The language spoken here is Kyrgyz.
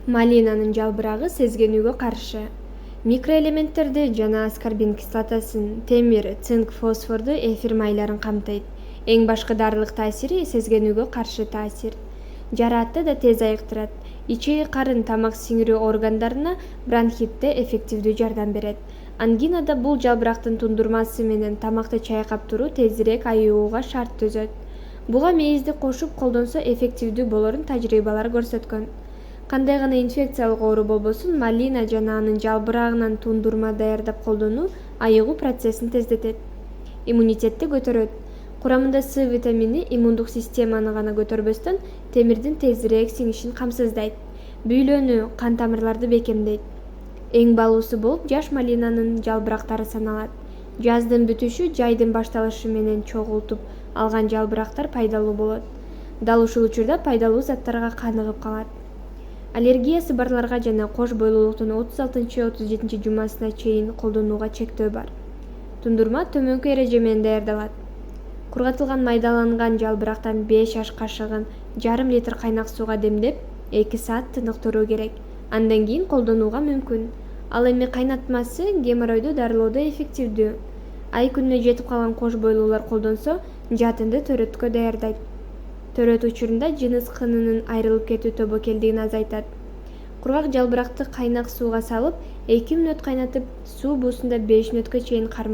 Малинанын жалбырагы сезгенүүгө каршы. Микроэлементтерди жана аскорбин кислотасын, темир, цинк, фосфорду, эфир майларын камтыйт. Эң башкы дарылык таасири сезгенүүгө каршы таасир. Жараатты да тез айыктырат. Ичеги карын тамак сиңирүү органдарына бронхитте эффективдүү жардам берет. Ангинада бул жалбырактын тундурмасы менен тамакты чайкап туруу тезирээк айыгууга шарт түзөт. Буга мейизди кошуп колдонсо эффективдүү болорун тажрыйбалар көрсөткөн. Кандай гана инфекциялык оору болбосун, малина жана анын жалбырагынан тундурма даярдап колдонуу айыгуу процессин тездетет. Иммунитетти көтөрөт. Курамында С витамини иммундук системаны гана көтөрбөстөн, темирдин тезирээк сиңишин камсыздайт. Бүйлөнүү, кан тамырларды бекемдейт. Эң баалуусу болуп жаш малинанын жалбырактары саналат. Жаздын бүтүшү, жайдын башталышы менен чогултуп алган жалбырактар пайдалуу болот. Дал ушул учурда пайдалуу заттарга каныгып калат. Аллергиясы барларга жана кош бойлуулуктун 36-37 жумасына чейин колдонууга чектөө бар. Тундурма төмөнкү эреже менен даярдалат. Кургатылган майдаланган жалбырактан 5 аш кашыгын 1,5 литр кайнак сууга демдеп, 2 саат тыныктыруу керек. Андан кийин колдонууга мүмкүн. Ал эми кайнатмасы геморройду дарылоодо эффективдүү. Ай күнүнө жетип калган кош бойлуулар колдонсо, жатынды төрөткө даярдайт. Төрөт учурунда жыныс кынынын айрылып кетүү тобокелдигин азайтат. Кургак жалбыракты кайнак сууга салып, 2 мүнөт кайнатып, суу буусунда 5 мүнөткө чейин кармайт.